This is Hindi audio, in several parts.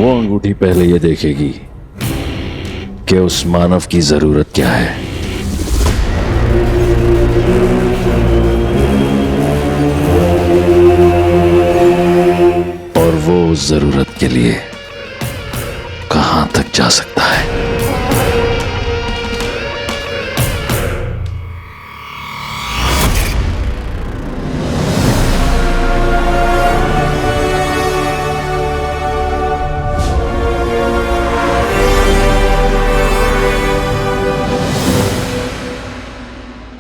वो अंगूठी पहले ये देखेगी कि उस मानव की जरूरत क्या है। और वो उस जरूरत के लिए कहां तक जा सकता है।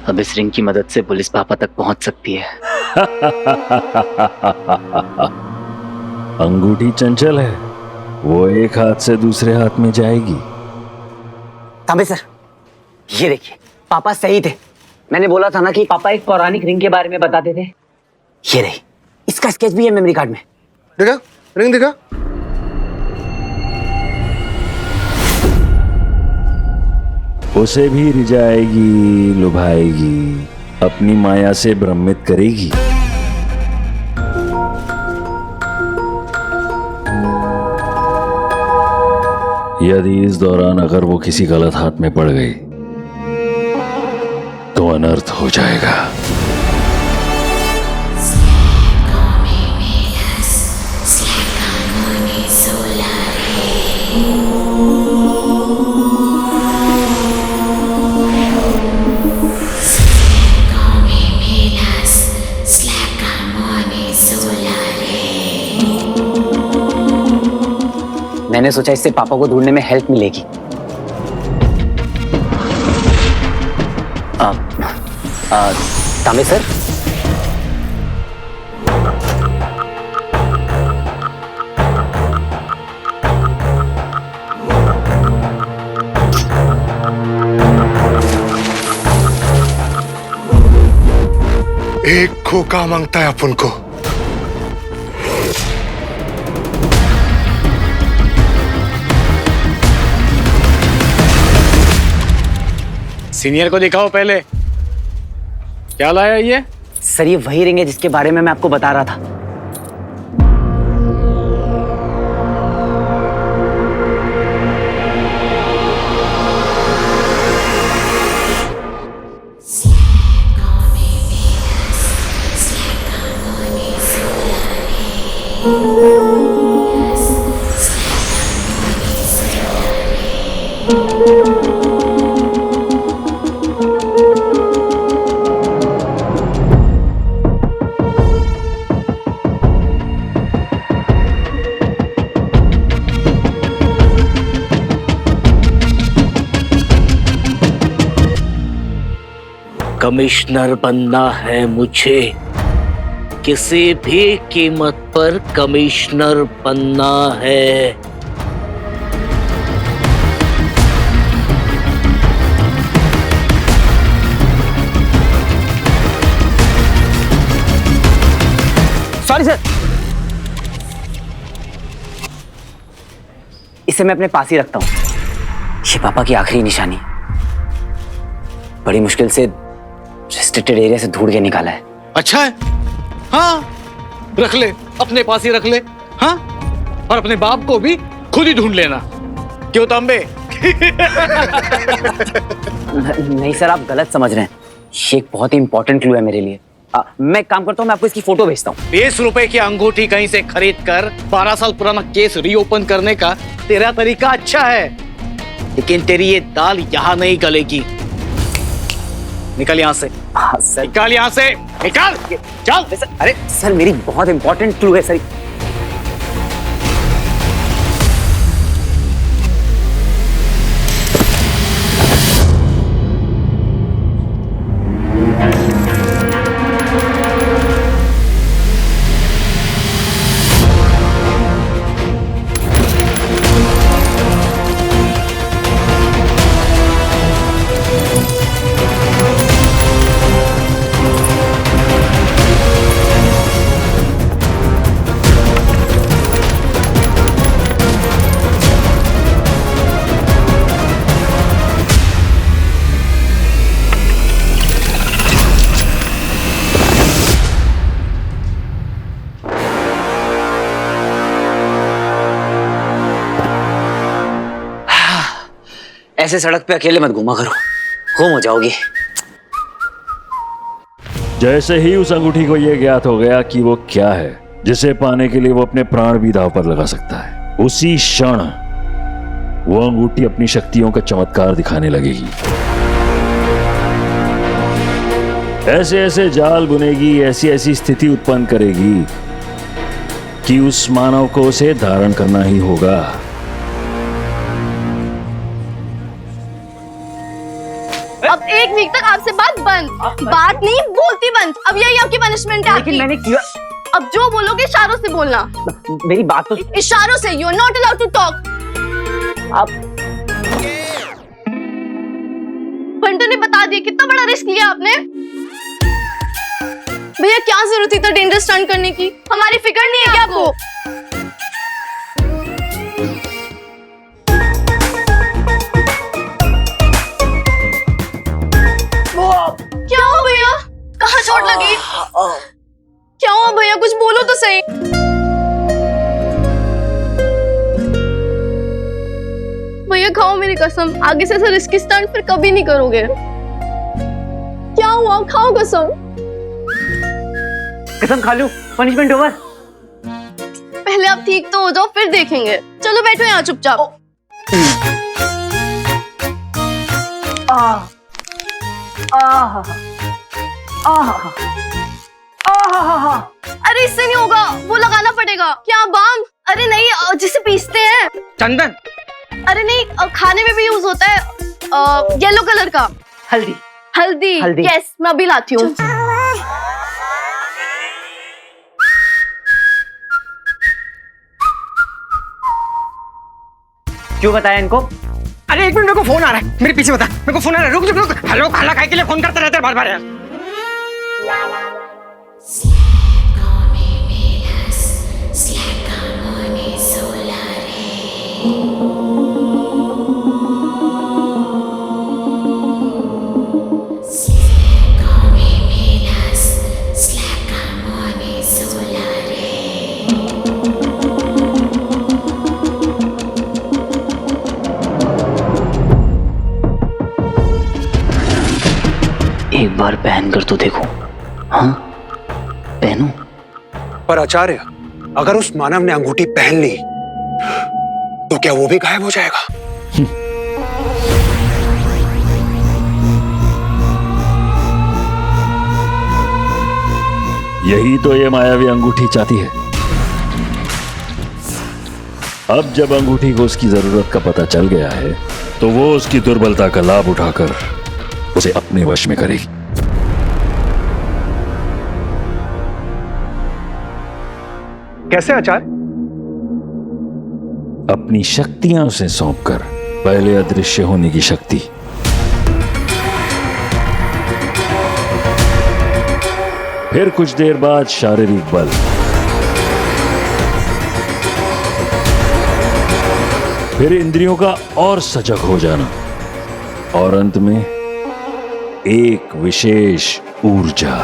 अब इस रिंग की मदद से पुलिस पापा तक पहुंच सकती है। अंगूठी चंचल है, वो एक हाथ से दूसरे हाथ में जाएगी। तांबे सर, ये देखिए, पापा सही थे। मैंने बोला था ना कि पापा एक पौराणिक रिंग के बारे में बताते थे। ये रही, इसका स्केच भी है मेमोरी कार्ड में। देखा, रिंग देखा। उसे भी रिझाएगी, लुभाएगी, अपनी माया से भ्रमित करेगी। यदि इस दौरान अगर वो किसी गलत हाथ में पड़ गई तो अनर्थ हो जाएगा। मैंने सोचा इससे पापा को ढूंढने में हेल्प मिलेगी। तांबे सर, एक खोका मांगता है अपन को। सीनियर को दिखाओ पहले, क्या लाया ये? सर ये वही रिंग है जिसके बारे में मैं आपको बता रहा था। कमिश्नर बनना है मुझे, किसी भी कीमत पर कमिश्नर बनना है। सॉरी सर, इसे मैं अपने पास ही रखता हूं। ये पापा की आखिरी निशानी, बड़ी मुश्किल से रेस्ट्रिक्टेड एरिया से ढूंढ के निकाला है। अच्छा है, हाँ रख ले, अपने पास ही रख ले। हाँ, और अपने बाप को भी खुद ही ढूंढ लेना। क्यों तांबे? नहीं सर, आप गलत समझ रहे हैं। ये एक बहुत ही इंपॉर्टेंट क्लू है मेरे लिए। मैं एक काम करता हूँ, मैं आपको इसकी फोटो भेजता हूँ। 20 रुपए की अंगूठी कहीं से खरीद कर 12 साल पुराना केस रीओपन करने का तेरा तरीका अच्छा है, लेकिन तेरी ये दाल यहाँ नहीं गलेगी। निकल यहाँ से। हाँ सर। निकाल यहाँ से, निकाल, चल। अरे सर, मेरी बहुत इंपॉर्टेंट क्लू है सर। ऐसे सड़क पे अकेले मत घूमा करो, गुम हो जाओगी। जैसे ही उस अंगूठी को यह ज्ञात हो गया कि वो क्या है जिसे पाने के लिए वो अपने प्राण भी दांव पर लगा सकता है, उसी क्षण वो अंगूठी अपनी शक्तियों का चमत्कार दिखाने लगेगी। ऐसे ऐसे जाल बुनेगी, ऐसी ऐसी स्थिति उत्पन्न करेगी कि उस मानव को उसे धारण करना ही होगा। अब 1 वीक तक आपसे बात बंद, बात नहीं बोलती बंद। अब यही आपकी पनिशमेंट है। लेकिन मैंने किया। अब जो बोलोगे इशारों से बोलना। मेरी बात तो। इशारों से। You are not allowed to talk. आप बंटू ने बता दिया, कितना बड़ा रिस्क लिया आपने। भैया क्या जरूरत थी इतना डेंजरस स्टंट करने की? हमारी फिक्र नहीं है क्या आपको? क्या हुआ भैया? कहाँ चोट लगी? क्या हुआ भैया? कुछ बोलो तो सही। भैया खाओ मेरी कसम, आगे से ऐसा रिस्की स्टंट फिर कभी नहीं करोगे। क्या हुआ? खाओ कसम। कसम खा लूं, पनिशमेंट ओवर। पहले आप ठीक तो हो जाओ, फिर देखेंगे। चलो बैठो यहाँ चुपचाप। अरे इससे नहीं होगा, वो लगाना पड़ेगा। क्या बाम? अरे नहीं, जिसे पीसते हैं। चंदन। अरे नहीं, खाने में भी यूज होता है, येलो कलर का। हल्दी। हल्दी। हल्दी। यस, मैं अभी लाती हूँ। क्यों बताया इनको? अरे 1 मिनट, मेरे को फोन आ रहा है, मेरे पीछे बता। मेरे को फोन आ रहा है, रुक रुक रुक। हेलो, खाना खाए के लिए फोन करते रहते हैं बार बार यार। एक बार पहन कर तो देखो। हाँ, पहनो। पर आचार्य, अगर उस मानव ने अंगूठी पहन ली तो क्या वो भी गायब हो जाएगा? यही तो ये मायावी अंगूठी चाहती है। अब जब अंगूठी को उसकी जरूरत का पता चल गया है तो वो उसकी दुर्बलता का लाभ उठाकर उसे अपने वश में करेगी। कैसे आचार्य? अपनी शक्तियां उसे सौंपकर। पहले अदृश्य होने की शक्ति, फिर कुछ देर बाद शारीरिक बल, फिर इंद्रियों का और सजग हो जाना, और अंत में एक विशेष ऊर्जा।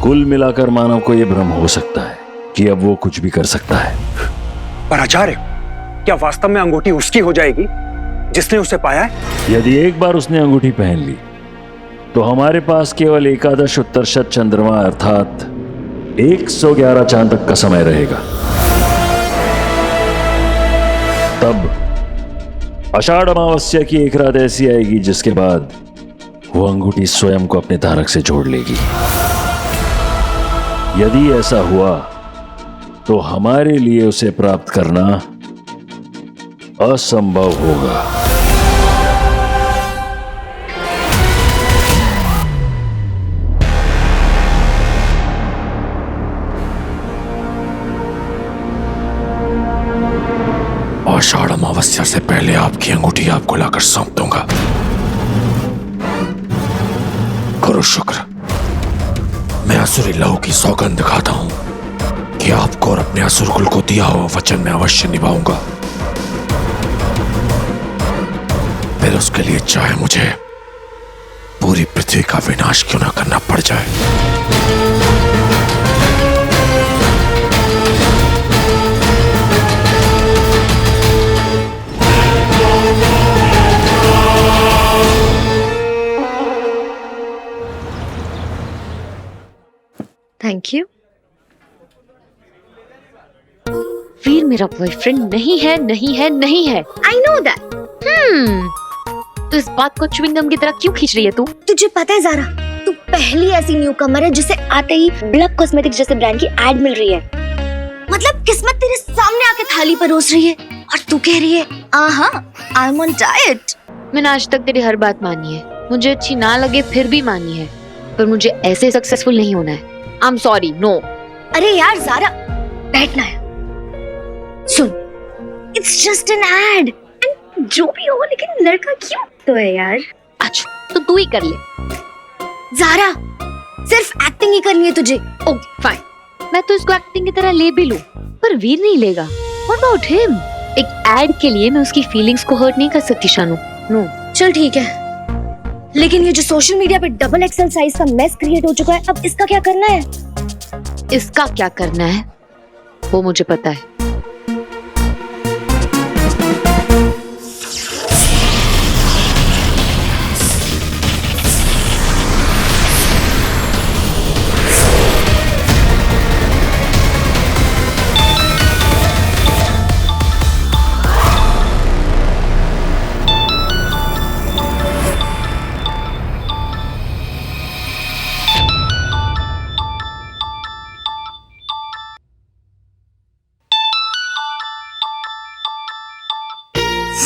कुल मिलाकर मानव को यह भ्रम हो सकता है कि अब वो कुछ भी कर सकता है। पर आचार्य, क्या वास्तव में अंगूठी उसकी हो जाएगी जिसने उसे पाया है? यदि एक बार उसने अंगूठी पहन ली तो हमारे पास केवल एकादश उत्तरशत चंद्रमा अर्थात 111 चांद तक का समय रहेगा। तब आषाढ़ अमावस्या की एक रात ऐसी आएगी जिसके बाद वो अंगूठी स्वयं को अपने धारक से जोड़ लेगी। यदि ऐसा हुआ तो हमारे लिए उसे प्राप्त करना असंभव होगा। आषाढ़ अमावस्या से पहले आपकी अंगूठी आपको लाकर सौंप दूंगा। करो शुक्र। मैं असुरी लहू की सौगंध खाता हूं कि आपको और अपने असुरकुल को दिया हुआ वचन मैं अवश्य निभाऊंगा, फिर उसके लिए चाहे मुझे पूरी पृथ्वी का विनाश क्यों ना करना पड़ जाए। Thank you. वीर मेरा बॉयफ्रेंड नहीं है, नहीं है, नहीं है। I know that. तो इस बात को च्युइंगम की तरह क्यों खींच रही है तू? तुझे पता है जारा, तू पहली ऐसी न्यू कमर है जिसे आते ही ब्लक कॉस्मेटिक जैसे ब्रांड की एड मिल रही है। मतलब किस्मत तेरे सामने आके थाली परोस रही है और तू कह रही है आई एम ऑन डाइट। मैंने आज तक तेरी हर बात मानी है, मुझे अच्छी ना लगे फिर भी मानी है, पर मुझे ऐसे सक्सेसफुल नहीं होना है। I am sorry, no. अरे यार जारा, बैठना है। सुन, इट्स जस्ट एन एड, जो भी हो, लेकिन लड़का क्यों तो है यार। अच्छा तो तू ही कर ले। जारा, सिर्फ एक्टिंग ही करनी है तुझे। ओह फाइन, मैं तो इसको एक्टिंग की तरह ले भी लूं, पर वीर नहीं लेगा। What about him? एक एड के लिए मैं उसकी फीलिंग्स को हर्ट नहीं कर सकती शानू। नो। चल ठीक है, लेकिन ये जो सोशल मीडिया पे डबल एक्सेल साइज का मेस क्रिएट हो चुका है, अब इसका क्या करना है? इसका क्या करना है वो मुझे पता है।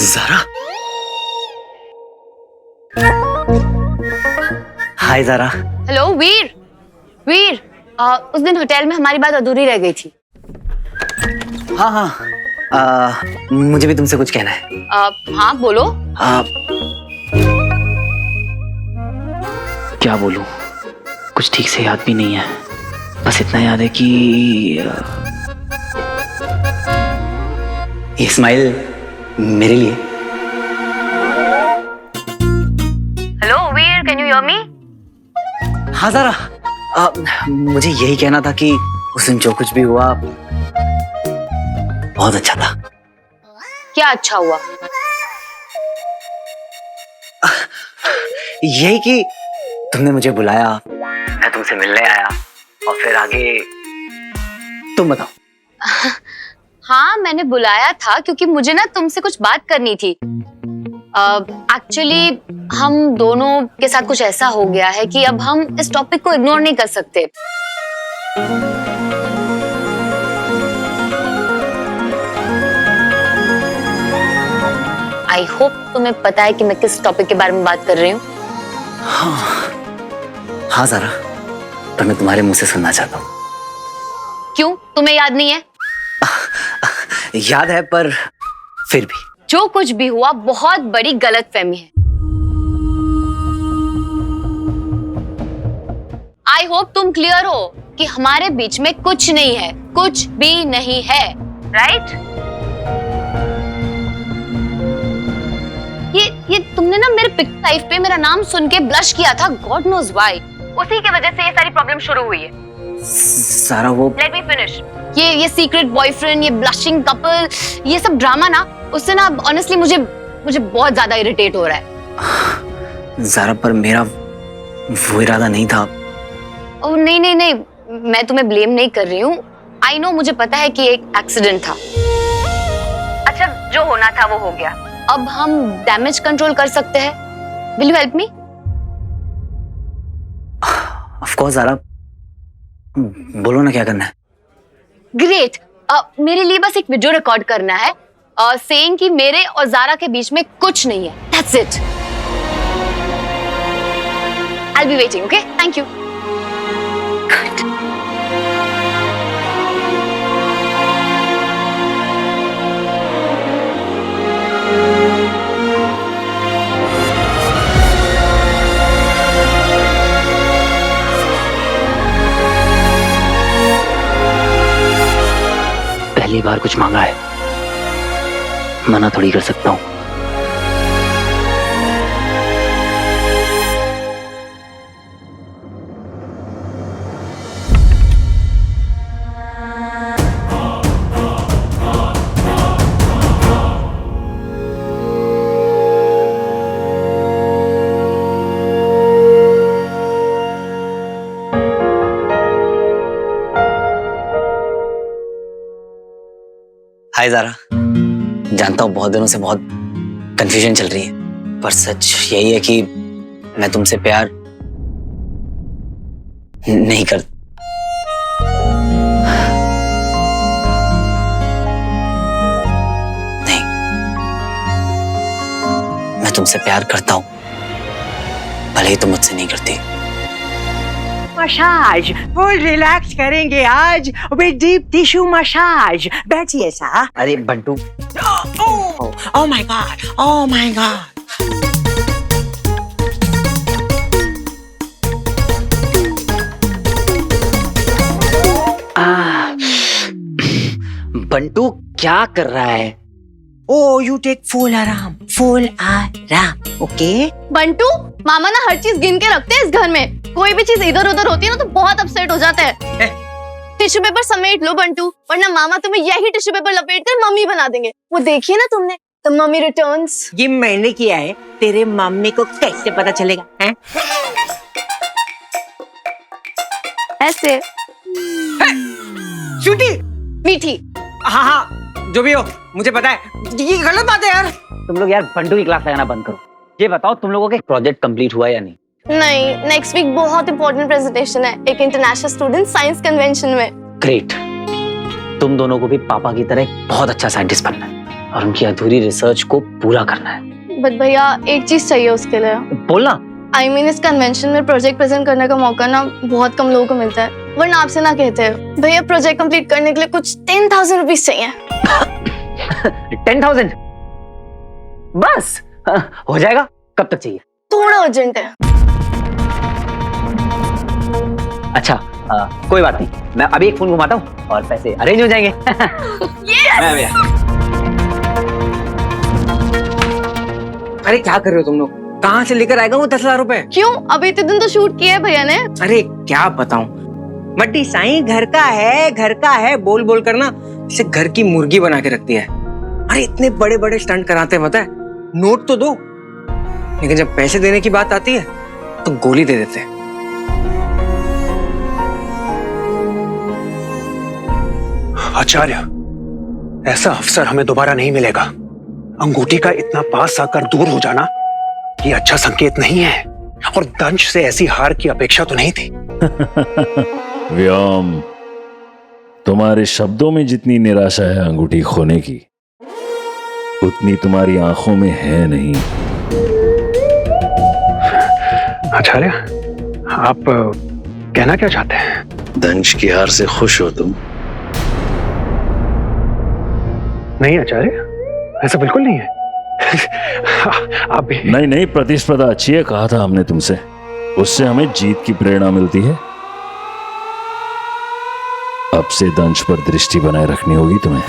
जारा, हाय जारा। हेलो वीर। वीर, उस दिन होटल में हमारी बात अधूरी रह गई थी। हाँ, मुझे भी तुमसे कुछ कहना है। हाँ बोलो। क्या बोलूं, कुछ ठीक से याद भी नहीं है। बस इतना याद है कि ये स्माइल मेरे लिए। Hello Veer, can you hear me? हाँ जारा, मुझे यही कहना था कि उस दिन जो कुछ भी हुआ बहुत अच्छा था। क्या अच्छा हुआ? यही कि तुमने मुझे बुलाया, मैं तुमसे मिलने आया, और फिर आगे तुम बताओ। हाँ मैंने बुलाया था क्योंकि मुझे ना तुमसे कुछ बात करनी थी। एक्चुअली हम दोनों के साथ कुछ ऐसा हो गया है कि अब हम इस टॉपिक को इग्नोर नहीं कर सकते। आई होप तुम्हें पता है कि मैं किस टॉपिक के बारे में बात कर रही हूँ। हाँ जारा, पर मैं तुम्हारे मुंह से सुनना चाहता हूँ। क्यों, तुम्हें याद नहीं है? याद है, पर फिर भी जो कुछ भी हुआ बहुत बड़ी गलतफहमी है। आई होप तुम क्लियर हो कि हमारे बीच में कुछ नहीं है, कुछ भी नहीं है, राइट? ये तुमने ना मेरे पिक लाइफ पे मेरा नाम सुन के ब्लश किया था, गॉड नोज व्हाई। उसी की वजह से ये सारी प्रॉब्लम शुरू हुई है। सारा वो लेट मी फिनिश। ये सीक्रेट बॉयफ्रेंड, ये ब्लशिंग कपल, ये सब ड्रामा ना, उससे ना ऑनेस्टली मुझे बहुत ज्यादा इरिटेट हो रहा है। जारा, पर मेरा वो इरादा नहीं था। ओह नहीं, मैं तुम्हें ब्लेम नहीं कर रही हूँ। आई नो, मुझे पता है कि एक एक्सीडेंट था। अच्छा, जो होना था वो हो गया। अब हम डैमेज कंट्रोल कर सकते हैं। Will you help me? Of course Zara, बोलो ना क्या करना है। ग्रेट। मेरे लिए बस एक वीडियो रिकॉर्ड करना है सेइंग कि मेरे और जारा के बीच में कुछ नहीं है। That's it. I will be waiting, okay? Thank you. पहली बार कुछ मांगा है, मना थोड़ी कर सकता हूं। हाय ज़ारा, जानता हूँ बहुत दिनों से बहुत कंफ्यूजन चल रही है, पर सच यही है कि मैं तुमसे प्यार नहीं कर। नहीं, मैं तुमसे प्यार करता हूँ, भले ही तुम मुझसे नहीं करती। मसाज फुल रिलैक्स करेंगे आज विद डीप टिश्यू मसाज। बैठिए सा। अरे Bantu, oh my God, oh my God. Bantu क्या कर रहा है? Oh, you take full आराम, full आराम, ओके? बंटू, मामा ना हर चीज गिन के रखते हैं इस घर में। कोई भी चीज इधर उधर होती है ना तो बहुत अपसेट हो जाता है। टिश्यू पेपर समेट लो बंटू, वरना मामा तुम्हें यही टिश्यू पेपर लपेट कर मम्मी बना देंगे। वो देखिए ना तुमने, द मम्मी रिटर्न्स। ये मैंने किया है, तेरे मम्मी को कैसे पता चलेगा? हैं? ऐसे स्वीटी, मीठी। हाँ हाँ, जो भी हो, मुझे पता है ये गलत बात है यार। तुम लोग यार बंटू की क्लास लगाना बंद करो। ये बताओ तुम लोगों के प्रोजेक्ट कंप्लीट हुआ या नहीं? नहीं, नेक्स्ट वीक बहुत इंपॉर्टेंट प्रेजेंटेशन है एक इंटरनेशनल स्टूडेंट साइंस कन्वेंशन में। ग्रेट। तुम दोनों को भी पापा की तरह एक बहुत अच्छा साइंटिस्ट बनना है और उनकी अधूरी रिसर्च को पूरा करना है। बट भैया एक चीज चाहिए उसके लिए। बोलना। I mean, इस कन्वेंशन में प्रोजेक्ट प्रेजेंट करने का मौका ना बहुत कम लोगों को मिलता है, वरना आपसे ना कहते हैं भैया प्रोजेक्ट कंप्लीट करने के लिए कुछ 10,000 रुपीज चाहिए। 10,000 बस? हो जाएगा। कब तक चाहिए? थोड़ा अर्जेंट है। अच्छा, कोई बात नहीं, मैं अभी एक फोन घुमाता हूँ और पैसे अरेंज हो जाएंगे। yes! अरे क्या कर रहे हो तुम लोग? कहाँ से लेकर आएगा वो 10,000 रुपए? क्यों? अभी इतने दिन तो शूट किया है भैया ने। अरे क्या बताऊं, मट्टी साईं घर का है बोल बोल कर ना इसे घर की मुर्गी बना के रखती है। अरे इतने बड़े बड़े स्टंट कराते हैं, पता है? नोट तो दो, लेकिन जब पैसे देने की बात आती है तो गोली दे देते हैं। आचार्य, ऐसा अवसर हमें दोबारा नहीं मिलेगा। अंगूठी का इतना पास आकर दूर हो जाना ये अच्छा संकेत नहीं है, और दंश से ऐसी हार की अपेक्षा तो नहीं थी। व्योम, तुम्हारे शब्दों में जितनी निराशा है अंगूठी खोने की, उतनी तुम्हारी आंखों में है नहीं। आचार्य, आप कहना क्या चाहते हैं? दंश की हार से खुश हो तुम? नहीं आचार्य, ऐसा बिल्कुल नहीं है। आप भी नहीं, प्रतिस्पर्धा अच्छी है, कहा था हमने तुमसे, उससे हमें जीत की प्रेरणा मिलती है। अब से दंश पर दृष्टि बनाए रखनी होगी तुम्हें।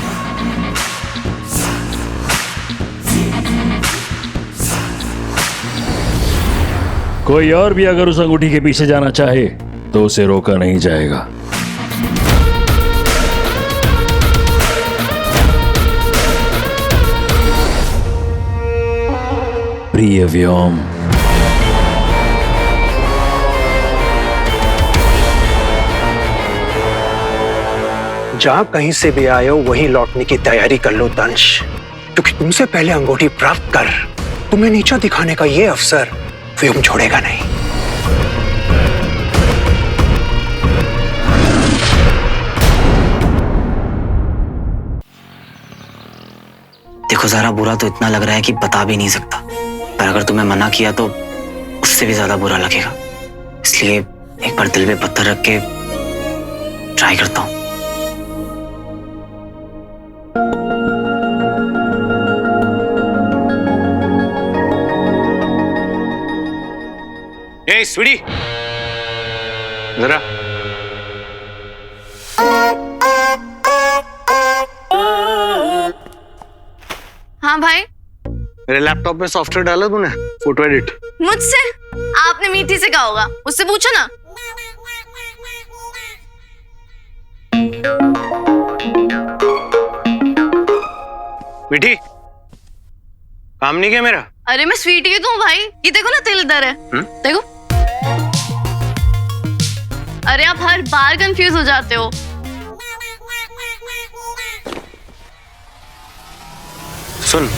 कोई और भी अगर उस अंगूठी के पीछे जाना चाहे तो उसे रोका नहीं जाएगा। प्रिय व्योम, जहां कहीं से भी आए हो वहीं लौटने की तैयारी कर लो दंश, क्योंकि तुमसे पहले अंगूठी प्राप्त कर तुम्हें नीचा दिखाने का ये अवसर व्योम छोड़ेगा नहीं। देखो ज़ारा, बुरा तो इतना लग रहा है कि बता भी नहीं सकता, पर अगर तुम्हें मना किया तो उससे भी ज्यादा बुरा लगेगा, इसलिए एक बार दिल में पत्थर रख के ट्राई करता हूं। ए स्वीटी, जरा मेरे लैपटॉप में सॉफ्टवेयर डाला तूने फोटो एडिट? मुझसे? आपने मीठी से कहा होगा, उससे पूछो ना। मीठी, काम नहीं किया मेरा? अरे मैं स्वीटी तो हूँ भाई, ये देखो ना तिल इधर है। देखो। अरे आप हर बार कंफ्यूज हो जाते हो। सुन,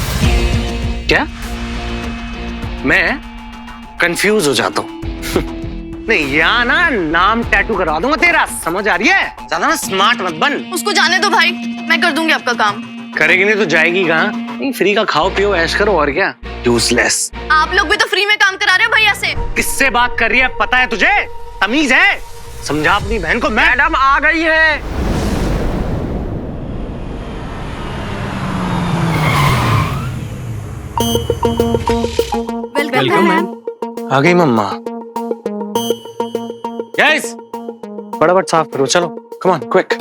क्या मैं कंफ्यूज हो जाता हूँ? नहीं, यहाँ ना नाम टैटू करवा दूंगा तेरा, समझ आ रही है? ज्यादा ना स्मार्ट मत बन। उसको जाने दो भाई, मैं कर दूंगी आपका काम। करेगी नहीं तो जाएगी कहाँ? नहीं, फ्री का खाओ पियो ऐश करो, और क्या। यूजलेस। आप लोग भी तो फ्री में काम करा रहे हो भैया से। किससे बात कर रही है पता है तुझे? तमीज है? समझा अपनी बहन को। मैडम आ गई है। Welcome ma'am. आ गई मम्मा। गाइस, फटाफट साफ करो, चलो come on quick.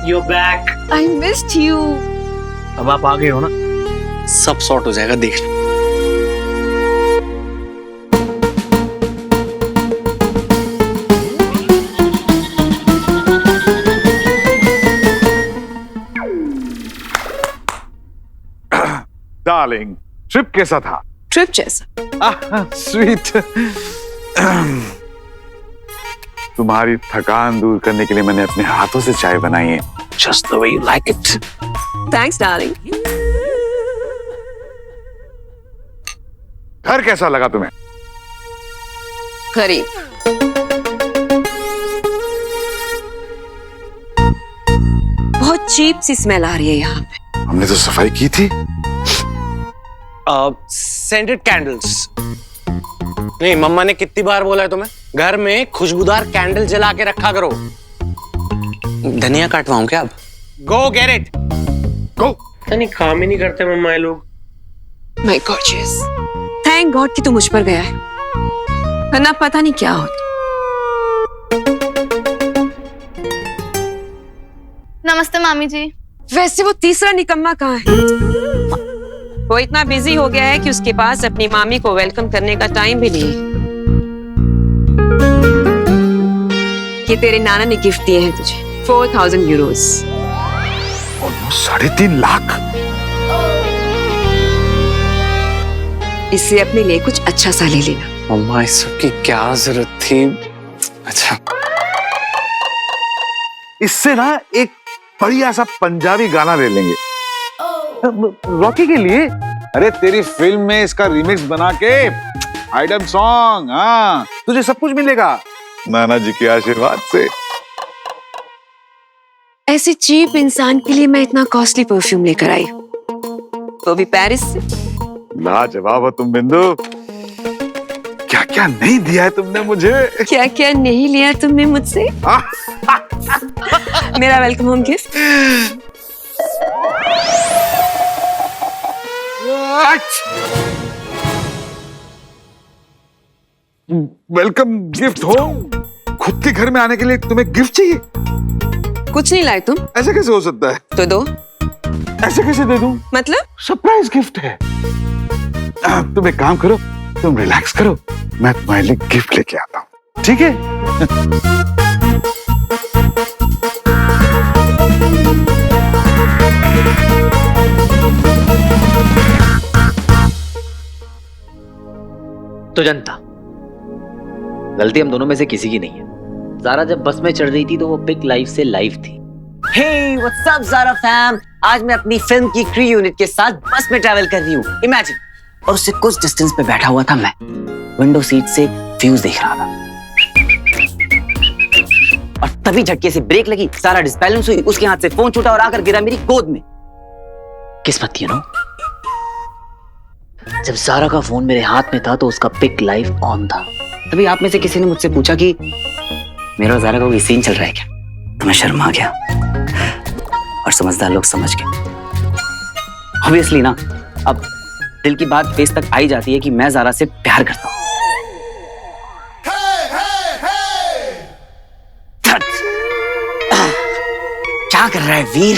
You're back. I missed you. अब आप आ गए हो ना, सब सॉर्ट हो जाएगा, देख लो। डार्लिंग, ट्रिप कैसा था? ट्रिप जैसा। स्वीट। तुम्हारी थकान दूर करने के लिए मैंने अपने हाथों से चाय बनाई है, just the way you like it. Thanks darling. घर कैसा लगा तुम्हें? गरीब। बहुत चीप सी स्मेल आ रही है यहाँ पे। हमने तो सफाई की थी। Scented candles. नहीं, मम्मा ने कितनी बार बोला है तुम्हें, घर में खुशबूदार कैंडल जला के रखा करो। धनिया काटवाऊं क्या अब? Go get it. गो। नहीं, काम ही नहीं करते मम्मा ये लोग। माय गॉर्जियस, थैंक गॉड कि तू मुझ पर गया है, वरना पता नहीं क्या होता। नमस्ते मामी जी। वैसे वो तीसरा निकम्मा कहाँ है? वो इतना बिजी हो गया है कि उसके पास अपनी मामी को वेलकम करने का टाइम भी नहीं है। ये तेरे नाना ने गिफ्ट दिए हैं तुझे, 4000 यूरोस। ऑलमोस्ट 3.5 लाख। इससे अपने लिए कुछ अच्छा सा ले लेना। मम्मा, इस सब की क्या जरूरत थी? अच्छा, इससे ना एक बढ़िया सा पंजाबी गाना ले लेंगे रॉकी के लिए। अरे तेरी फिल्म में इसका रीमिक्स बना के आइटम सॉन्ग। हाँ, तुझे सब कुछ मिलेगा नाना जी के आशीर्वाद से। ऐसे चीप इंसान के लिए मैं इतना कॉस्टली परफ्यूम लेकर आई, वो भी पेरिस से। लाजवाब हो तुम बिंदु, क्या क्या नहीं दिया है तुमने मुझे। क्या क्या नहीं लिया तुमने मुझसे। मेरा welcome home gift. Welcome gift हो? खुद के घर में आने के लिए तुम्हें गिफ्ट चाहिए? कुछ नहीं लाए तुम? ऐसे कैसे हो सकता है? तो दो। ऐसे कैसे दे दूं? मतलब? सरप्राइज गिफ्ट है। तुम एक काम करो, तुम रिलैक्स करो, मैं तुम्हारे लिए गिफ्ट लेके आता हूँ, ठीक है? तो जनता। गलती हम दोनों में से किसी की नहीं है। ज़ारा जब बस में चढ़ रही थी तो वो पिक लाइव से लाइव थी। Hey what's up Zara fam, आज मैं अपनी फिल्म की क्रू यूनिट के साथ बस में ट्रैवल कर रही हूँ। इमेजिन, और उससे कुछ डिस्टेंस पे बैठा हुआ था मैं, विंडो सीट से व्यूज देख रहा था, और तभी झटके से ब्रेक लगी, ज़ारा डिसबैलेंस हुई, उसके हाथ से फोन छूटा और आकर गिरा मेरी गोद में। किस्मत थी ना, जब ज़ारा का फोन मेरे हाथ में था तो उसका पिक लाइव ऑन था। तभी आप में से किसी ने मुझसे पूछा कि मेरा और ज़ारा का कोई सीन चल रहा है क्या, तो मैं शर्मा गया और समझदार लोग समझ गए। ऑब्वियसली ना, अब दिल की बात फेस तक आई जाती है कि मैं ज़ारा से प्यार करता हूँ। क्या कर रहा है वीर?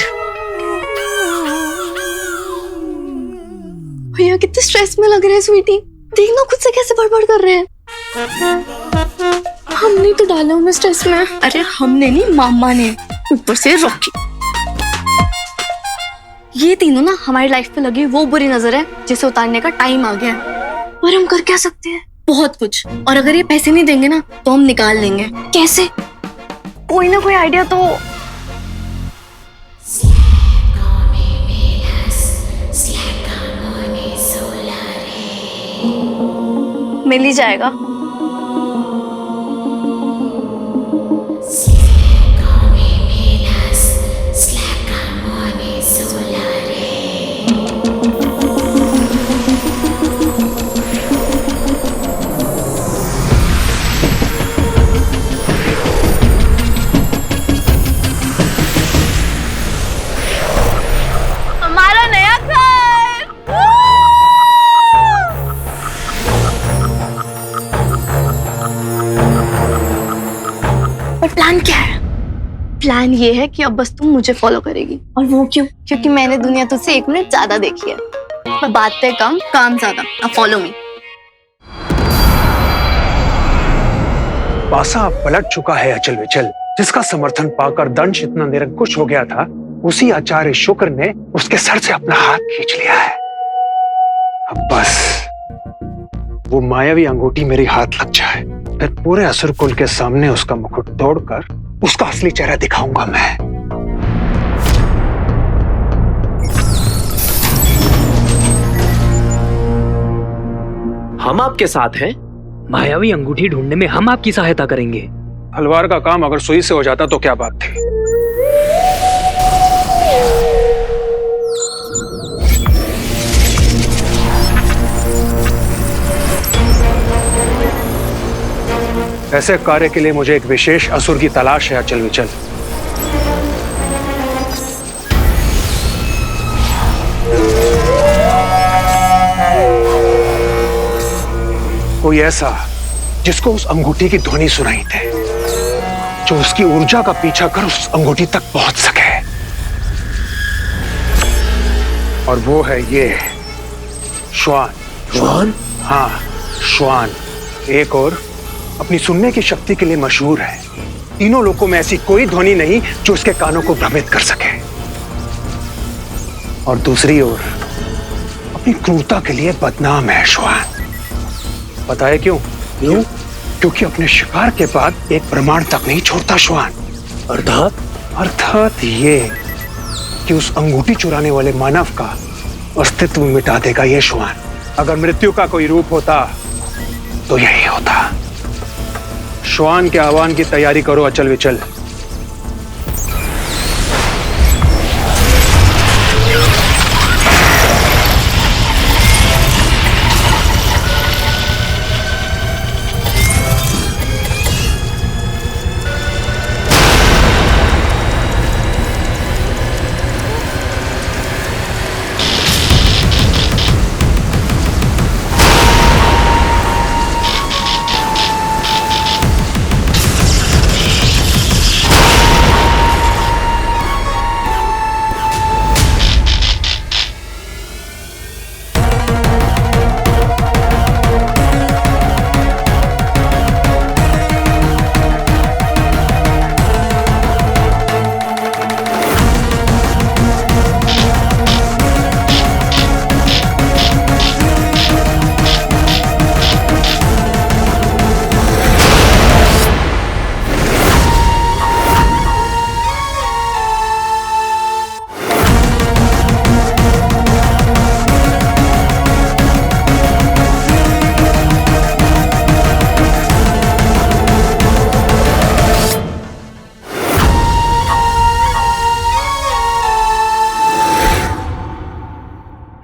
भैया कितने स्ट्रेस में लग रहे हैं स्वीटी, देखना खुद से कैसे बड़बड़ कर रहे हैं। हमने तो डाला हमें स्ट्रेस में। अरे हमने नहीं, मामा ने, ऊपर से रॉकी। ये तीनों ना हमारी लाइफ पे लगी वो बुरी नजर है जिसे उतारने का टाइम आ गया है। पर हम कर क्या सकते हैं? बहुत कुछ। और अगर ये पैसे नहीं देंगे ना तो हम निकाल लेंगे। कैसे? कोई ना कोई आइडिया तो मिल ही जाएगा। हमारा नया घर। पर प्लान क्या है? प्लान ये है कि अब बस तुम मुझे फॉलो करेगी। और वो क्यों? क्योंकि मैंने दुनिया तुझसे 1 मिनट ज्यादा देखी है। पर बातें कम, काम ज्यादा। अब फॉलो मी। पासा पलट चुका है अचल विचल, जिसका समर्थन पाकर दंश इतना निरंकुश हो गया था, उसी आचार्य शुक्र ने उसके सर से अपना हाथ खींच लिया है। अब बस वो मायावी अंगूठी मेरे हाथ लग जाए, फिर पूरे असुर कुल के सामने उसका मुकुट तोड़कर उसका असली चेहरा दिखाऊंगा मैं। हम आपके साथ हैं। मायावी अंगूठी ढूंढने में हम आपकी सहायता करेंगे। हलवार का काम अगर सुई से हो जाता तो क्या बात थी। ऐसे कार्य के लिए मुझे एक विशेष असुर की तलाश है अचल विचल। कोई ऐसा जिसको उस अंगूठी की ध्वनि सुनाई दे, जो उसकी ऊर्जा का पीछा कर उस अंगूठी तक पहुंच सके। और वो है ये श्वान। श्वान? हाँ, श्वान। एक और अपनी सुनने की शक्ति के लिए मशहूर है। तीनों लोगों में ऐसी कोई ध्वनि नहीं जो उसके कानों को भ्रमित कर सके। और दूसरी ओर अपनी क्रूरता के लिए बदनाम है श्वान। पता है क्यों? क्यों? क्योंकि अपने शिकार के बाद एक प्रमाण तक नहीं छोड़ता श्वान। अर्थात ये कि उस अंगूठी चुराने वाले मानव का अस्तित्व मिटा देगा ये श्वान। अगर मृत्यु का कोई रूप होता तो यही होता। श्वान के आह्वान की तैयारी करो अचल विचल।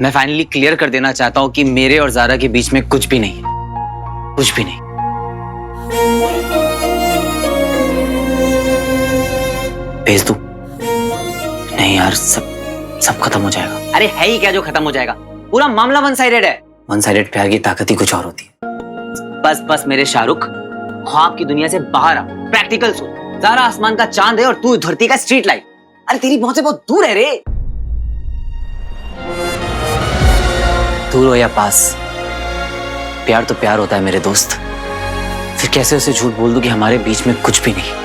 मैं फाइनली क्लियर कर देना चाहता हूँ कि मेरे और जारा के बीच में कुछ भी नहीं है, कुछ भी नहीं। भेज दूं? नहीं यार, सब खत्म हो जाएगा। अरे है ही क्या जो खत्म हो जाएगा? पूरा मामला वन साइडेड है। वन साइडेड प्यार की ताकत ही कुछ और होती है। बस मेरे शाहरुख, ख्वाब की दुनिया से बाहर आ, प्रैक्टिकल सोच। जारा आसमान का चांद है और तू धरती का स्ट्रीट लाइट। अरे तेरी पहुंच से बहुत दूर है रे। दूर हो या पास, प्यार तो प्यार होता है मेरे दोस्त। फिर कैसे उसे झूठ बोल दूं कि हमारे बीच में कुछ भी नहीं?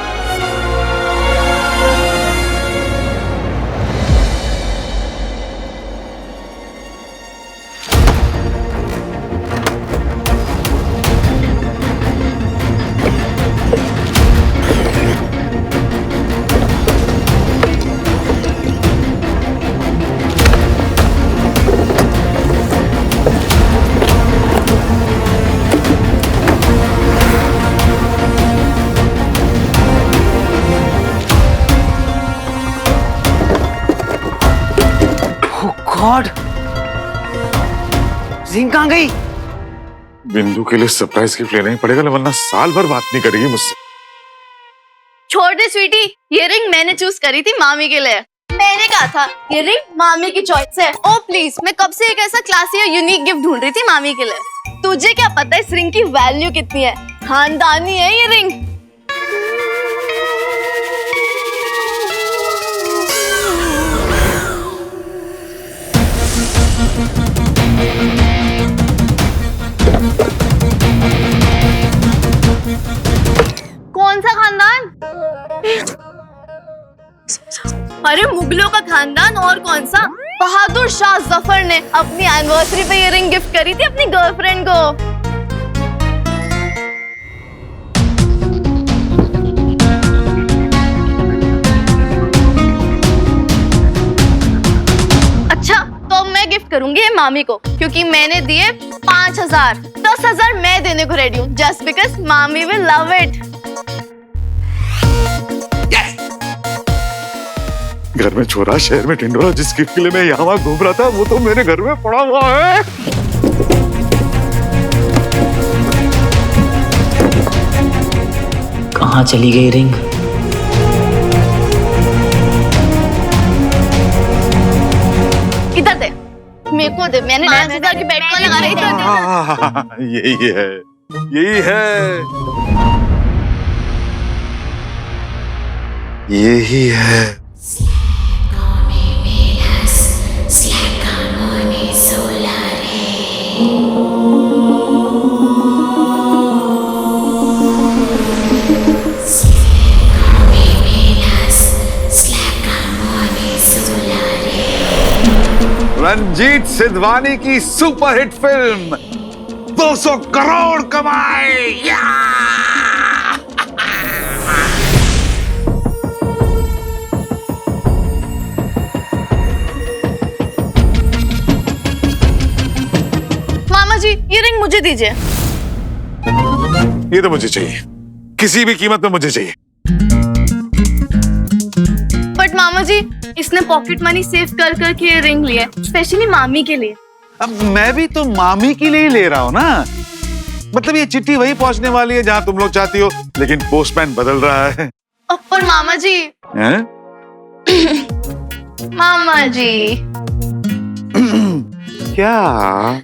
गॉड, रिंग कहां गई? बिंदु के लिए सरप्राइज गिफ्ट लेना ही पड़ेगा, वरना साल भर बात नहीं करेगी मुझसे। छोड़ दे स्वीटी, ये रिंग मैंने चूज करी थी मामी के लिए। मैंने कहा था ये रिंग मामी की चॉइस है। ओ प्लीज, मैं कब से एक ऐसा क्लासी और यूनिक गिफ्ट ढूंढ रही थी मामी के लिए। तुझे क्या पता इस रिंग की वैल्यू कितनी है? खानदानी है ये रिंग। कौन सा खानदान? अरे मुगलों का खानदान, और कौन सा? बहादुर शाह जफर ने अपनी एनिवर्सरी पे ये रिंग गिफ्ट करी थी अपनी गर्लफ्रेंड को। अच्छा, तो मैं गिफ्ट करूंगी ये मामी को, क्योंकि मैंने दिए 5,000। 10,000 मैं देने को रेडी हूँ, जस्ट बिकॉज मामी विल लव इट। घर में छोरा, शहर में टिंडोरा। जिस गिफ्ट के लिए मैं यहाँ घूम रहा था वो तो मेरे घर में पड़ा हुआ है। कहाँ चली गई रिंग? इधर दे, मेरे को दे। मैंने 5,000 की बेट को लगा रही थी। यही है, यही है, यही है। रंजीत सिद्धवानी की सुपरहिट फिल्म 200 करोड़ कमाए। मामा जी, ये रिंग मुझे दीजिए। ये तो मुझे चाहिए, किसी भी कीमत में मुझे चाहिए। बट मामा जी, इसने पॉकेट मनी सेव कर करके ये रिंग लिया, स्पेशली मामी के लिए। अब मैं भी तो मामी के लिए ही ले रहा हूँ ना। मतलब ये चिट्ठी वही पहुंचने वाली है जहाँ तुम लोग चाहती हो, लेकिन पोस्टमैन बदल रहा है। पर मामा जी, हैं? मामा जी क्या?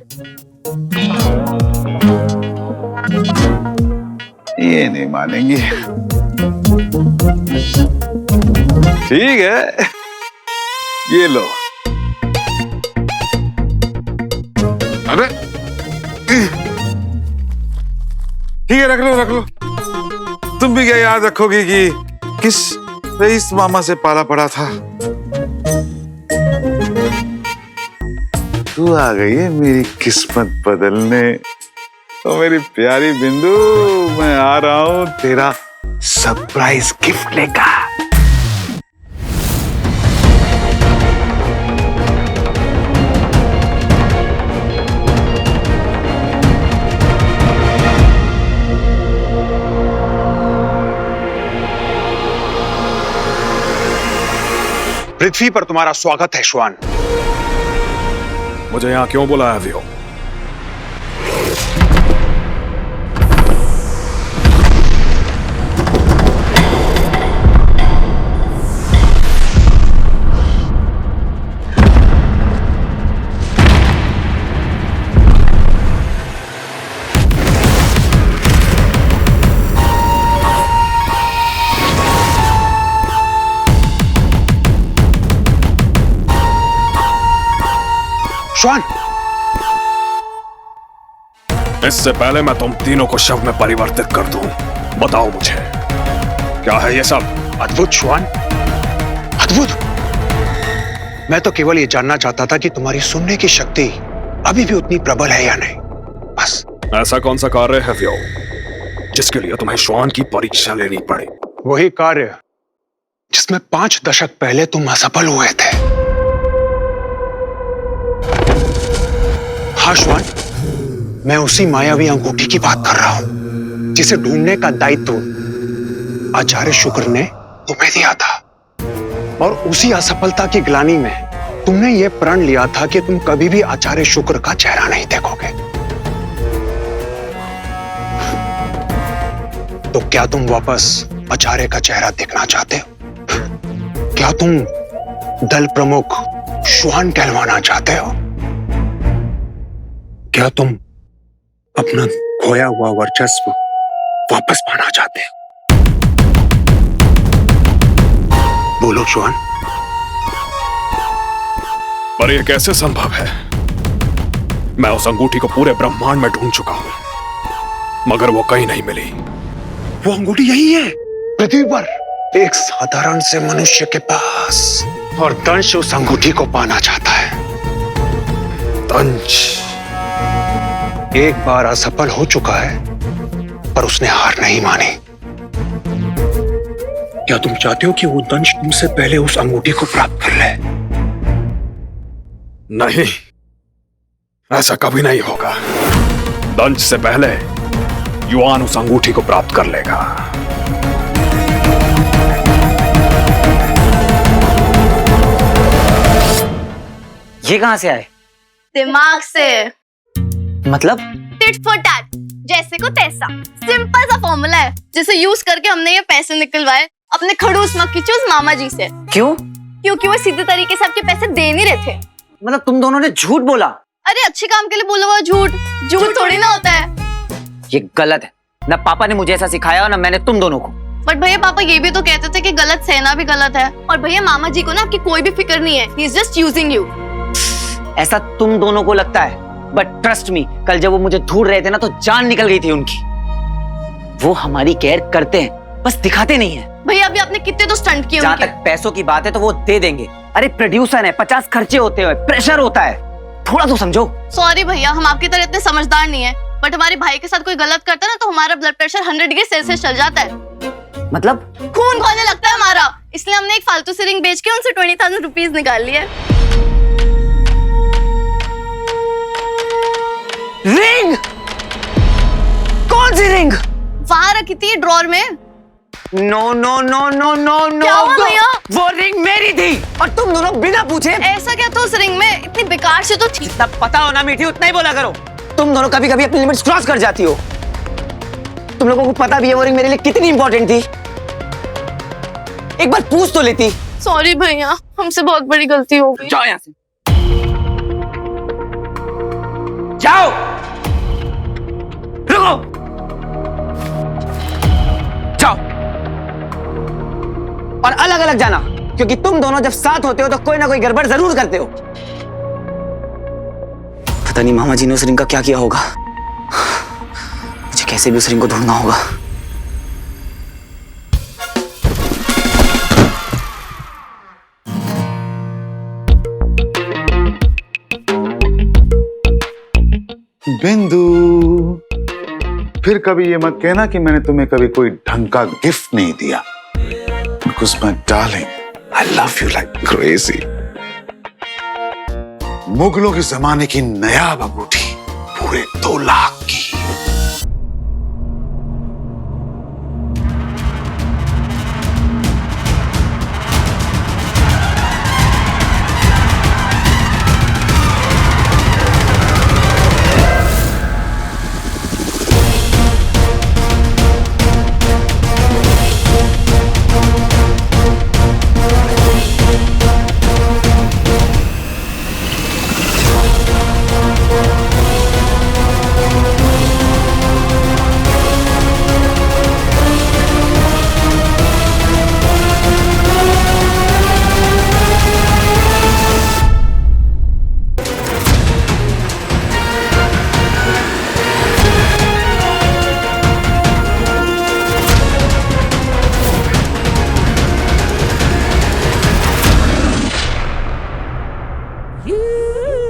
ये नहीं मानेंगी। ठीक है, ये लो। अरे ठीक है, रख लो रख लो। तुम भी क्या याद रखोगी कि किस रईस मामा से पाला पड़ा था? तू आ गई है मेरी किस्मत बदलने। तो मेरी प्यारी बिंदु, मैं आ रहा हूं तेरा सरप्राइज गिफ्ट लेकर। पृथ्वी पर तुम्हारा स्वागत है श्वान। मुझे यहाँ क्यों बुलाया वियो? श्वान, इससे पहले मैं तुम तीनों को शव में परिवर्तित कर दूं, बताओ मुझे क्या है ये सब? अद्भुत श्वान, अद्भुत। मैं तो केवल ये जानना चाहता था कि तुम्हारी सुनने की शक्ति अभी भी उतनी प्रबल है या नहीं, बस। ऐसा कौन सा कार्य है व्यो जिसके लिए तुम्हें श्वान की परीक्षा लेनी पड़ी? वही कार्य जिसमें 5 दशक पहले तुम असफल हुए थे। हाँ श्वान, मैं उसी मायावी अंगूठी की बात कर रहा हूं जिसे ढूंढने का दायित्व आचार्य शुक्र ने तुम्हें दिया था। और उसी असफलता की ग्लानि में तुमने यह प्रण लिया था कि तुम कभी भी आचार्य शुक्र का चेहरा नहीं देखोगे। तो क्या तुम वापस आचार्य का चेहरा देखना चाहते हो? क्या तुम दल प्रमुख श्वान कहलवाना चाहते हो? क्या तुम अपना खोया हुआ वर्चस्व वापस पाना चाहते हो? बोलो श्वान। पर यह कैसे संभव है? मैं उस अंगूठी को पूरे ब्रह्मांड में ढूंढ चुका हूं, मगर वो कहीं नहीं मिली। वो अंगूठी यही है, पृथ्वी पर, एक साधारण से मनुष्य के पास। और दंश उस अंगूठी को पाना चाहता है। दंश एक बार असफल हो चुका है, पर उसने हार नहीं मानी। क्या तुम चाहते हो कि वो दंश तुमसे पहले उस अंगूठी को प्राप्त कर ले? नहीं, ऐसा कभी नहीं होगा। दंश से पहले युआन उस अंगूठी को प्राप्त कर लेगा। ये कहां से आए? दिमाग से। मतलब? टिट फॉर टैट, जैसे को तैसा। सिंपल सा फॉर्मूला है जिसे यूज करके हमने ये पैसे निकलवाए अपने खड़ूस मक्खी चूस मामा जी से। क्यों? क्योंकि वो सीधे तरीके से आपके पैसे दे नहीं रहे थे। मतलब तुम दोनों ने झूठ बोला? अरे अच्छे काम के लिए बोला हुआ झूठ थोड़ी ना होता है। ये गलत है। ना पापा ने मुझे ऐसा सिखाया और ना मैंने तुम दोनों को। बट भैया पापा ये भी तो कहते थे कि गलत सहना भी गलत है। और भैया मामा जी को ना आपकी कोई भी फिक्र नहीं है। He is just using you. ऐसा तुम दोनों को लगता है, बट ट्रस्ट मी, कल जब वो मुझे ढूंढ रहे थे ना तो जान निकल गई थी उनकी। वो हमारी केयर करते हैं, बस दिखाते नहीं है। भैया अभी आपने कितने तो स्टंट किए जहाँ उनके। तक पैसों की बात है तो वो दे देंगे। अरे प्रोड्यूसर है, 50 खर्चे होते हैं, प्रेशर होता है, थोड़ा तो समझो। सॉरी भैया, हम आपकी तरह इतने समझदार नहीं है। बट हमारे भाई के साथ कोई गलत करता है ना तो हमारा ब्लड प्रेशर 100 डिग्री सेल्सियस चल जाता है। मतलब? खून खोलने लगता है हमारा। इसलिए हमने एक फालतू सी रिंग बेच के उनसे 20,000 रुपीज निकाल लिए। रिंग? कौन सी रिंग? वहां रखी थी ड्रॉर में। No no no no no no. क्या हुआ भैया? वो रिंग मेरी थी और तुम दोनों बिना पूछे। ऐसा क्या था उस रिंग में? इतनी बेकार से तो थी। जितना पता हो ना मीठी उतना ही बोला करो। तुम दोनों कभी कभी अपनी लिमिट्स क्रॉस कर जाती हो। तुम लोगों को पता भी है वो रिंग मेरे लिए कितनी इंपॉर्टेंट थी। एक बार पूछ तो लेती। सॉरी भैया, हमसे बहुत बड़ी गलती हो गई। जाओ यहाँ से, जाओ। रुको, जाओ और अलग अलग जाना, क्योंकि तुम दोनों जब साथ होते हो तो कोई ना कोई गड़बड़ जरूर करते हो। पता नहीं मामा जी ने उस रिंग का क्या किया होगा। मुझे कैसे भी उस रिंग को ढूंढना होगा। बिंदु, फिर कभी ये मत कहना कि मैंने तुम्हें कभी कोई ढंग का गिफ्ट नहीं दिया। Because my darling, I love you like crazy. मुगलों के जमाने की नायाब अंगूठी, पूरे 2 लाख की।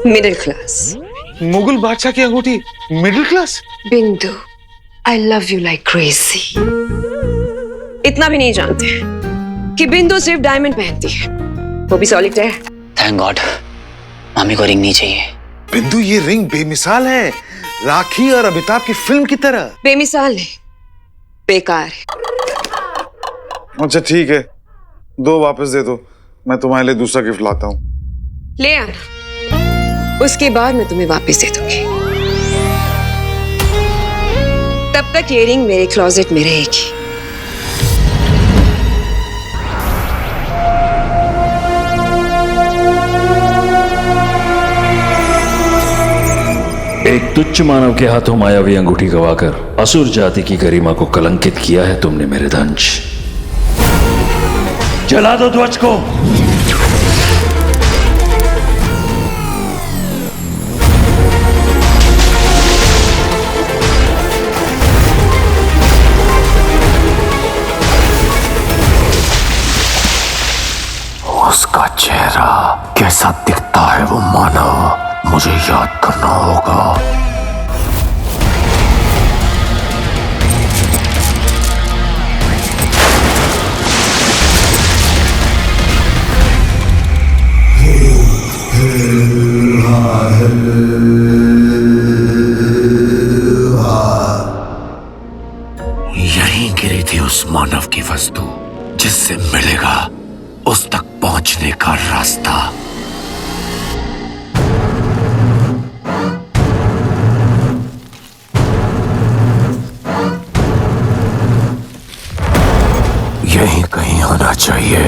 Middle class. मुगल बादशाह की अंगूठी मिडिल क्लास? बिंदु, I love you like crazy. इतना भी नहीं जानते कि बिंदु सिर्फ डायमंड पहनती है, वो भी सॉलिटेयर। थैंक गॉड मामी को रिंग नहीं चाहिए। बिंदु, ये रिंग बेमिसाल है, राखी और अमिताभ की फिल्म की तरह। बेमिसाल नहीं, बेकार है। अच्छा ठीक है, दो वापस दे दो, मैं तुम्हारे लिए दूसरा गिफ्ट लाता हूँ। ले आना, उसके बाद मैं तुम्हें वापस दे दूंगी। तब तक ये रिंग मेरे क्लोजेट में रहेगी। एक तुच्छ मानव के हाथों मायावी अंगूठी गवाकर असुर जाति की गरिमा को कलंकित किया है तुमने मेरे दंश। जला दो ध्वज को। उसका चेहरा कैसा दिखता है वो मानव, मुझे याद करना होगा। यहीं गिरी थी उस मानव की वस्तु जिससे मिलेगा उस तक पहुंचने का रास्ता। यहीं कहीं होना चाहिए।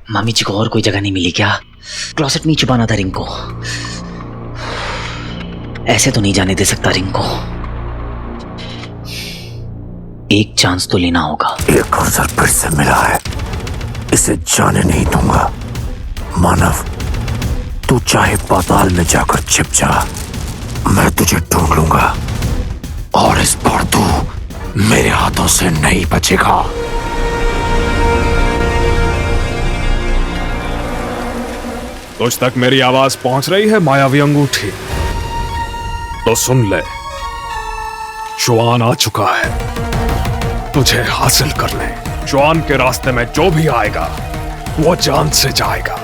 मामी जी को और कोई जगह नहीं मिली क्या? क्लोसेट में ही छुपाना था रिंग को। ऐसे तो नहीं जाने दे सकता रिंग को। एक चांस तो लेना होगा। एक अवसर फिर से मिला है, इसे जाने नहीं दूंगा। मानव, तू चाहे पाताल में जाकर छिप जा, मैं तुझे ढूंढ लूंगा और इस बार तू मेरे हाथों से नहीं बचेगा। तुझ तक मेरी आवाज पहुंच रही है मायावी अंगूठी? तो सुन ले, शुआन आ चुका है तुझे हासिल करने। शुआन के रास्ते में जो भी आएगा वो जान से जाएगा,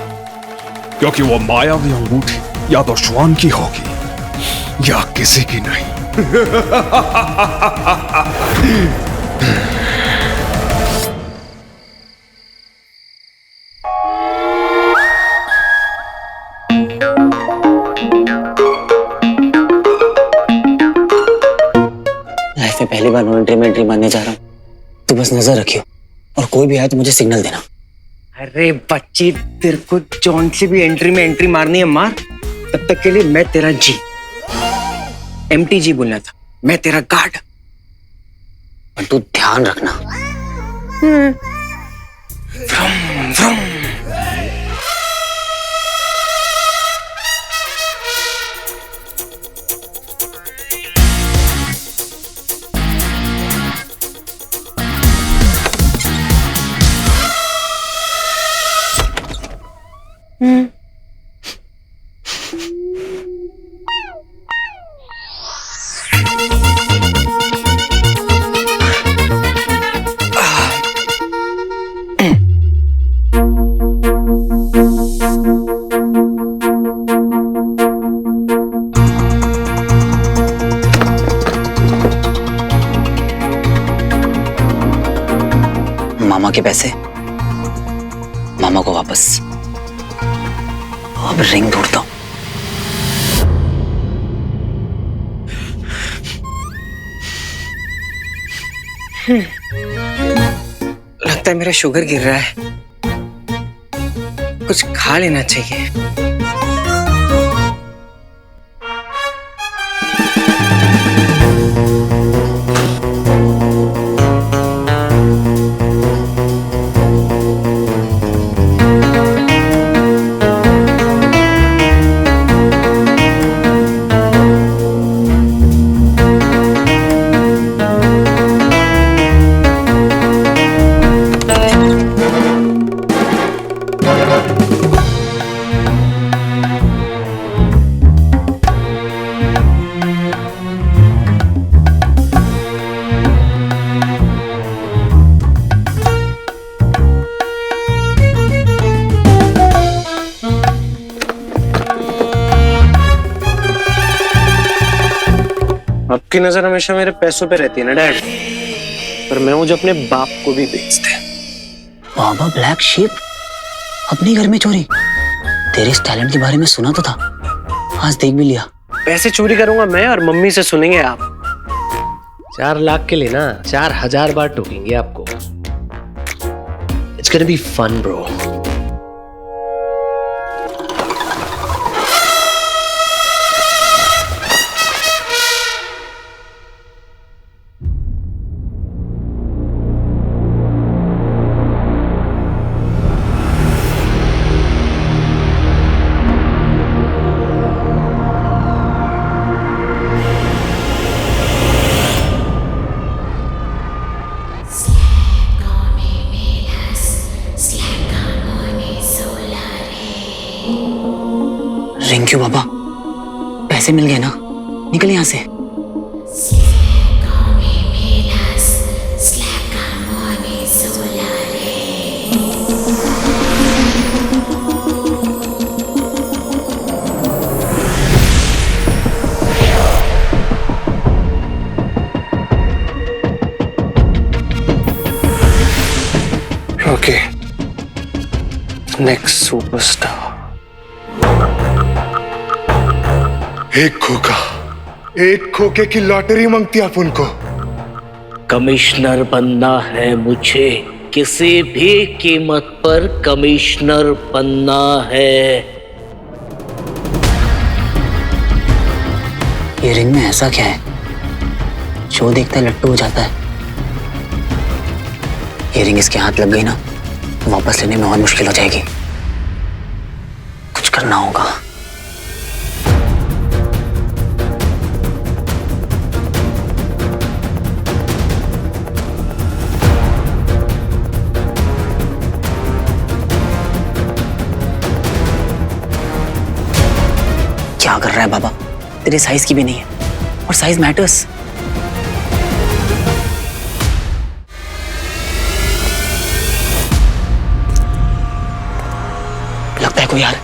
क्योंकि वो मायावी अंगूठी या तो शुआन की होगी या किसी की नहीं। लाइफ में पहली बार वॉलंटरी में एंट्री मारने जा रहा हूँ, तो बस नजर रखियो और कोई भी आए तो मुझे सिग्नल देना। अरे बच्ची, तेरे को जॉन से भी एंट्री में एंट्री मारनी है मार। तब तक के लिए मैं तेरा जी, MTG बोलना था, मैं तेरा गार्ड। पर तू ध्यान रखना। व्रम, व्रम। मामा के पैसे मामा को वापस। अब रिंग ढूंढता हूं। लगता है मेरा शुगर गिर रहा है, कुछ खा लेना चाहिए। आपकी नजर हमेशा मेरे पैसों पे रहती है ना डैड, पर मैं मुझे अपने बाप को भी बेचते हैं। बाबा ब्लैक शीप, अपने घर में चोरी? तेरे इस टैलेंट के बारे में सुना तो था, आज देख भी लिया। पैसे चोरी करूंगा मैं और मम्मी से सुनेंगे आप। 4 लाख के लिए ना 4000 बार टोकेंगे आपको। It's gonna be fun bro. Ring क्यों बाबा? पैसे मिल गए ना, निकल यहां से। Okay, next superstar. एक खोके की लॉटरी मांगती आप उनको। कमिश्नर बनना है मुझे, किसी भी कीमत पर कमिश्नर बनना है। ये रिंग में ऐसा क्या है, जो देखता है लट्टू हो जाता है? ये रिंग इसके हाथ लग गई ना, वापस लेने में और मुश्किल हो जाएगी। कुछ करना होगा। क्या कर रहा है बाबा? तेरे साइज की भी नहीं है, और साइज मैटर्स। लगता है कोई यार।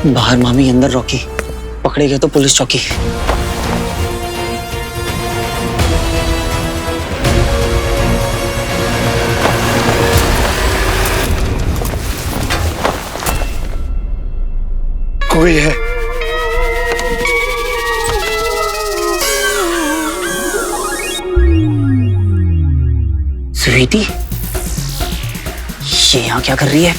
बाहर मामी, अंदर रॉकी। पकड़े गए तो पुलिस चौकी। कोई है। स्वीटी, ये यहां क्या कर रही है?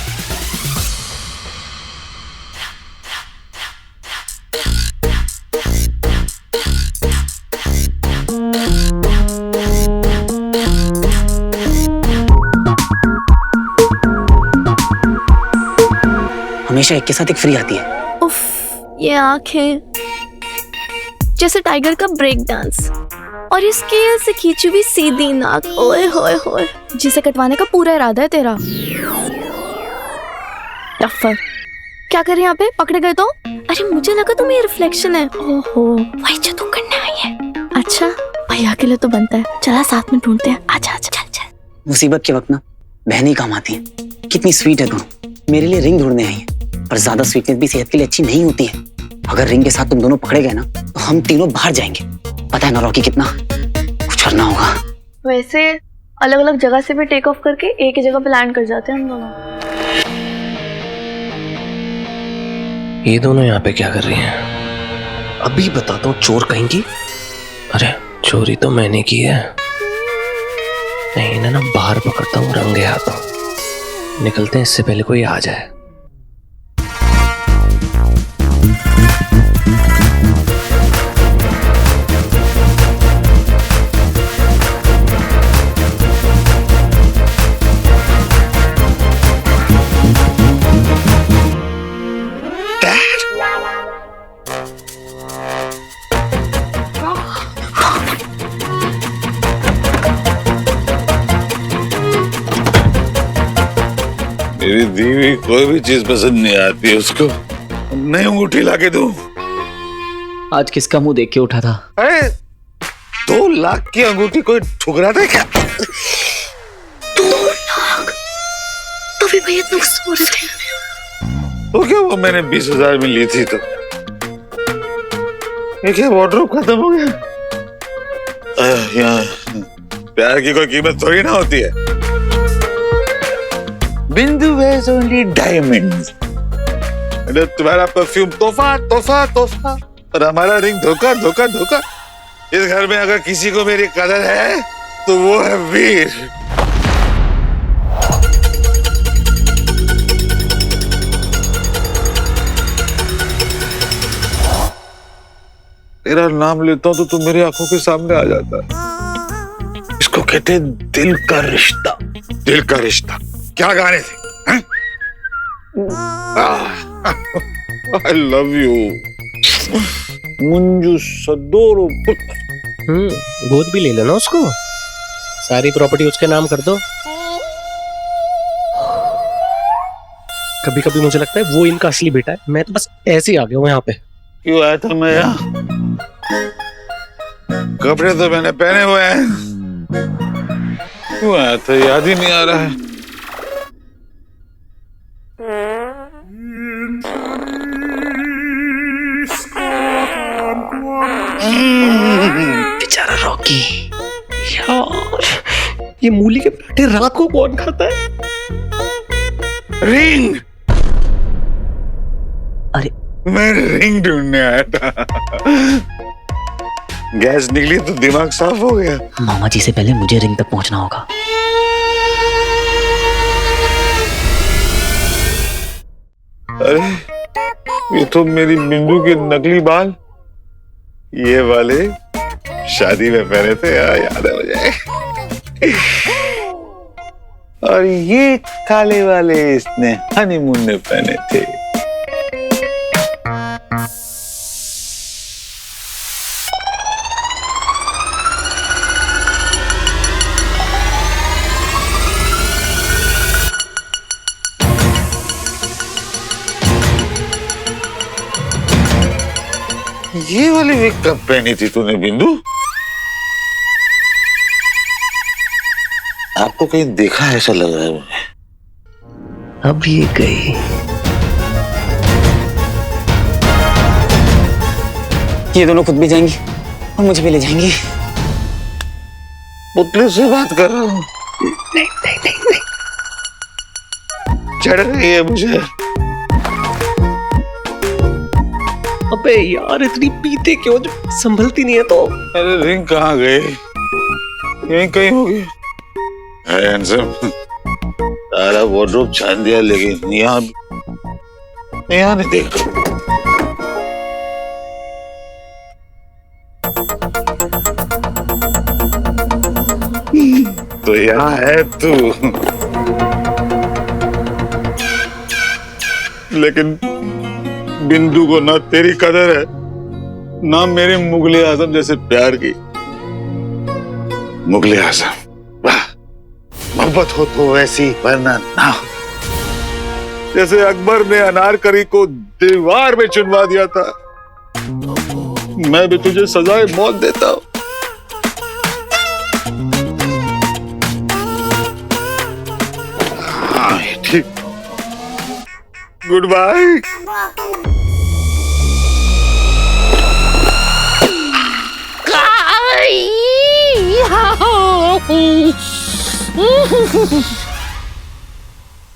हमेशा एक के साथ एक फ्री आती है। उफ, ये आंखें जैसे टाइगर का ब्रेक डांस, और इस स्केल से खींची हुई सीधी नाक। ओए होए होए, जिसे कटवाने का पूरा इरादा है तेरा। टफर, क्या कर रहे हैं यहाँ पे? पकड़े गए तो? अरे मुझे लगा तुम्हें रिफ्लेक्शन है। ओहो, वही जो तुम करने आई है। अच्छा, भैया के लिए तो बनता है। चला साथ में ढूंढते हैं। आजा आजा, चल चल। मुसीबत के वक्त ना बहन ही काम आती है। कितनी स्वीट है दोनों, मेरे लिए रिंग ढूंढने आई है। पर ज्यादा स्वीटनेस भी सेहत के लिए अच्छी नहीं होती है। अगर रिंग के साथ तुम दोनों पकड़े गए ना तो हम तीनों बाहर जाएंगे। पता है ना रॉकी, कितना कुछ करना होगा। वैसे अलग अलग जगह से भी टेक ऑफ करके एक ही जगह पे लैंड कर जाते हैं हम दोनों। ये दोनों यहाँ पे क्या कर रही हैं? अभी बताता हूँ चोर कहेंगी। अरे चोरी तो मैंने की है। नहीं इन्हें ना बाहर पकड़ता हूँ रंगे हाथों। निकलते हैं इससे पहले कोई आ जाए। मेरी दीवी कोई भी चीज पसंद नहीं आती है उसको। नई अंगूठी लाके दूं? आज किसका मुंह देख के उठा था? अरे 2 लाख की अंगूठी कोई ठुकराता है क्या? 2 लाख? तो फिर भैया इतना गुस्सा हो रहे थे? तो क्या वो मैंने 20,000 में ली थी तो ये क्या वार्डरोब खत्म हो गया? यहाँ प्यार की कोई कीमत थोड़ी ना होती है। बिंदु wears only diamonds। तुम्हारा परफ्यूम तोहफा तोहफा तोहफा और हमारा रिंग धोखा धोखा धोखा। इस घर में अगर किसी को मेरी कदर है तो वो है वीर। तेरा नाम लेता हूं तो तू मेरी आंखों के सामने आ जाता है। इसको कहते हैं दिल का रिश्ता। दिल का रिश्ता क्या गाने थे? I love you मुंजू सदोरो पुत्र। गोद भी ले लेना उसको। सारी प्रॉपर्टी उसके नाम कर दो। कभी कभी मुझे लगता है वो इनका असली बेटा है। मैं तो बस ऐसे ही आ गया हूँ यहाँ पे। क्यों आया था मैं यहाँ? कपड़े तो मैंने पहने हुए हैं। क्यों आया था याद ही नहीं आ रहा है। बेचारा रॉकी यार, ये मूली के पराठे रात को कौन खाता है? रिंग। अरे मैं रिंग ढूंढने आया था। गैस निकली तो दिमाग साफ हो गया। मामा जी से पहले मुझे रिंग तक पहुंचना होगा। अरे ये तो मेरी बिंदु के नकली बाल। ये वाले शादी में पहने थे, याद है मुझे। और ये काले वाले इसने हनीमून में पहने थे। ये वाली विग कब पहनी थी तूने बिंदु? आपको कहीं देखा ऐसा लग रहा है मुझे। अब ये गई। ये दोनों खुद भी जाएंगी और मुझे भी ले जाएंगी। पुतले से बात कर रहा हूँ। नहीं नहीं नहीं नहीं। चढ़ रही है मुझे। अबे यार इतनी पीते क्यों जो संभलती नहीं है तो? अरे रिंग कहाँ गए? यहीं कहीं होगी। हैंडसम सारा वार्डरोब छान दिया लेकिन यहाँ नहीं देखा। तो यहाँ है तू। लेकिन बिंदु को ना तेरी कदर है ना मेरे मुगले आजम जैसे प्यार की। मुगले आजम वाह, मोहब्बत हो तो वैसी वरना ना हो। जैसे अकबर ने अनारकली को दीवार में चुनवा दिया था, मैं भी तुझे सजाए मौत देता हूं। Good bye.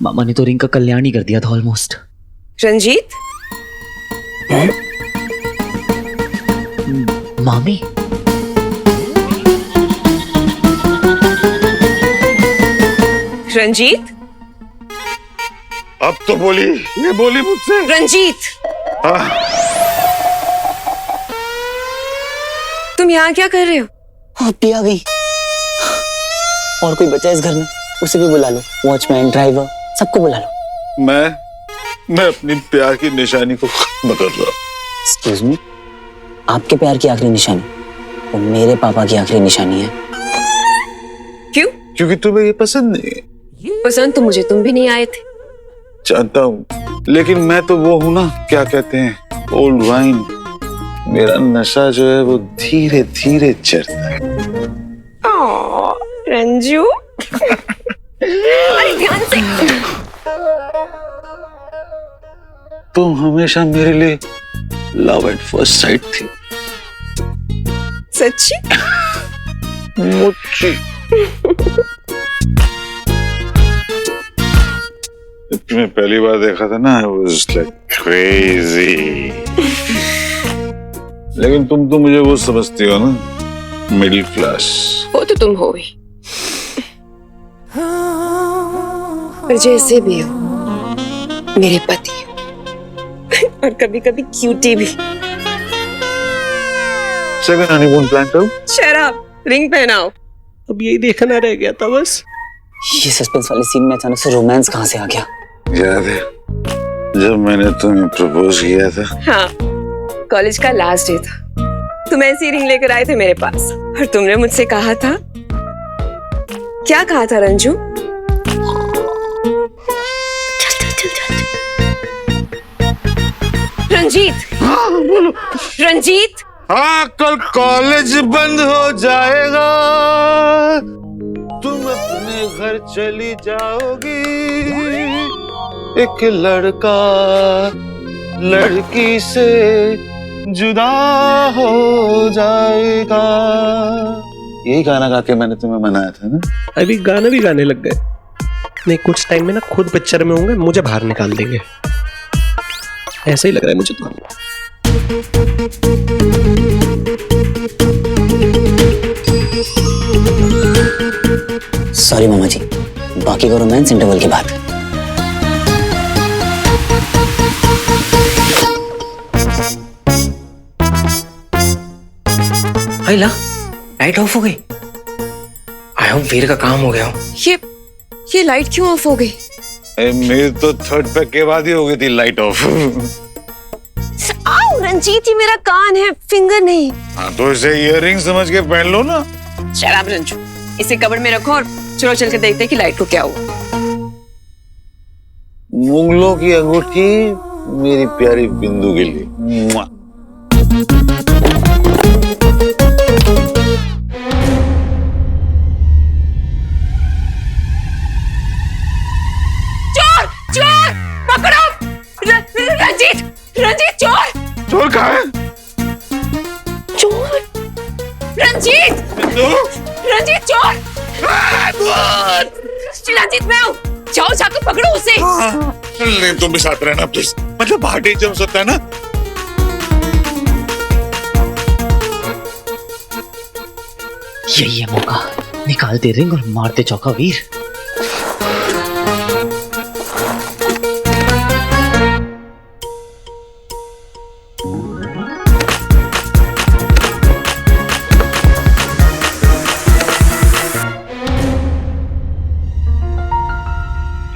मामा ने तो रिंग का कल्याण ही कर दिया था ऑलमोस्ट। रंजीत, मामी, रंजीत, अब तो बोली, ये बोली मुझसे। रंजीत, हाँ। तुम यहाँ क्या कर रहे हो? अप्पी आ गई। और कोई बचा इस घर में, उसे भी बुला लो, वॉचमैन, ड्राइवर, सबको बुला लो। मैं अपनी प्यार की निशानी को खत्म कर रहा हूँ। एक्सक्यूज मी, आपके प्यार की आखिरी निशानी वो मेरे पापा की आखिरी निशानी है। क्यों? क्योंकि तुम्हें ये पसंद नहीं है। पसंद तो मुझे तुम भी नहीं आए थे। जानता हूँ, लेकिन मैं तो वो हूँ ना, क्या कहते हैं, ओल्ड वाइन। मेरा नशा जो है वो धीरे धीरे चढ़ता है। रंजू, अरे ध्यान से। तुम हमेशा मेरे लिए लव एट फर्स्ट साइट थी। सच्ची? मुझे तुम्हें पहली बार देखा था ना, I was like crazy। लेकिन तुम तो मुझे वो समझती हो ना, मिडिल क्लास। वो तो तुम हो ही, पर जैसे भी हो मेरे पति हो, और कभी कभी क्यूटी भी। सेकंड हनीमून प्लान करो। शराब, रिंग पहनाओ। अब यही देखना रह गया था बस। ये सस्पेंस वाले सीन में अचानक से रोमांस कहाँ से आ गया? याद है जब मैंने तुम्हें प्रपोज किया था? हाँ, कॉलेज का लास्ट डे था। तुम ऐसी रिंग लेकर आए थे मेरे पास, और तुमने मुझसे कहा था, क्या कहा था रंजू? रंजीत, रंजीत, हाँ, कल कॉलेज बंद हो जाएगा, तुम अपने घर चली जाओगी, एक लड़का लड़की से जुदा हो जाएगा। यही गाना गा के मैंने तुम्हें मनाया था ना। अभी गाना भी गाने लग गए। नहीं, कुछ टाइम में ना खुद पिक्चर में होंगे, मुझे बाहर निकाल देंगे। ऐसा ही लग रहा है मुझे तो। सॉरी मामा जी, बाकी का रोमांस इंटरवल के बाद। ला, लाइट ऑफ हो गई। आई होप वीर का काम हो गया हो। ये लाइट क्यों ऑफ हो गई? मेरी तो थर्ड पैक के बाद ही हो गई थी लाइट ऑफ। आओ रंजीत, ये मेरा कान है, फिंगर नहीं। हाँ, तो इसे इयररिंग समझ के पहन लो ना। शराब रंजू, इसे कबड़ में रखो और चलो चल के देखते हैं कि लाइट को क्या हुआ। मुंगलों की अंगूठी मेरी प्यारी बिंदु के लिए। मुआ। चोर, चोर, पकड़ो! रंजीत, रंजीत, चोर! चोर कहाँ है? चोर! रंजीत! रंजीत, चोर! रंजीत, मैं हूँ। जाओ, जाकर पकड़ो उसे। नहीं, तुम भी साथ रहना प्लीज। मतलब बाहर डेंजर हो सकता है ना। यही है मौका, निकालते रिंग और मारते चौका वीर।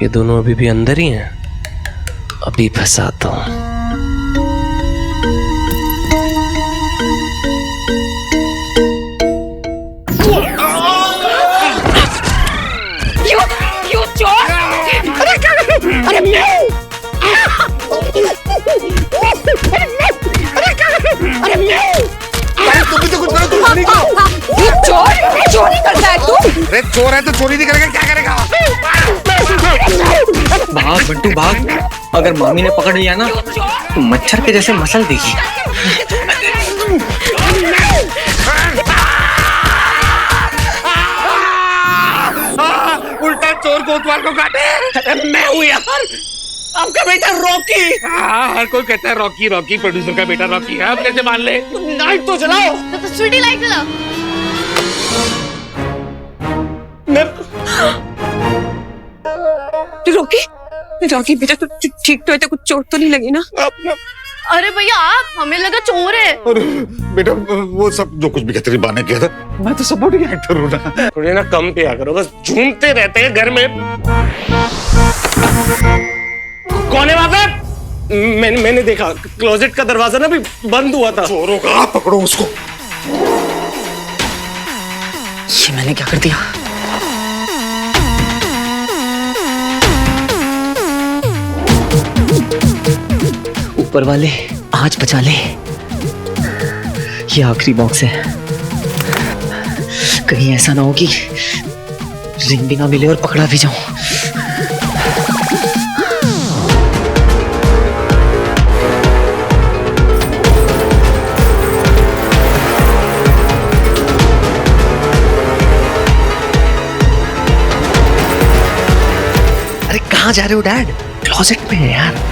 ये दोनों अभी भी अंदर ही हैं। अभी फंसाता हूं। You चोर! अरे क्या कर रहे हो? अरे मैं! अरे क्या कर रहे हो? अरे मैं! अरे तुम भी तो कुछ करो, तुम चोरी करो। ये चोर, चोरी करता है तू? अरे चोर है तो चोरी नहीं करेगा, क्या करेगा? भाग बंटू भाग, अगर मामी ने पकड़ लिया ना तो मच्छर के जैसे मसल देगी। उल्टा चोर कोतवाल को काटे। मैं हूँ यार, आपका बेटा रॉकी। हाँ, हर कोई कहता है रॉकी रॉकी, प्रोड्यूसर का बेटा रॉकी है। आप कैसे मान ले? लाइट तो जलाओ। तो स्वीटी लाइट जलाओ। रॉकी बेटा तो ठीक तो है, तो कुछ चोट तो नहीं लगी ना? अरे भैया आप, हमें लगा चोर है। अरे बेटा वो सब जो कुछ भी तेरी बा ने किया था, मैं तो सपोर्टिंग एक्टर हूँ ना। थोड़ी ना कम पिया करो, बस झूमते रहते हैं घर में। कौन है वहां पे? मैंने देखा क्लोजेट का दरवाजा ना भी बंद हुआ था। चोरों का पकड़ो उसको। ये मैंने क्या कर दिया? ऊपर वाले आज बचा ले, ये आखिरी बॉक्स है। कहीं ऐसा ना हो कि रिंग भी ना मिले और पकड़ा भी जाऊं। अरे कहाँ जा रहे हो डैड? क्लोजेट में है यार।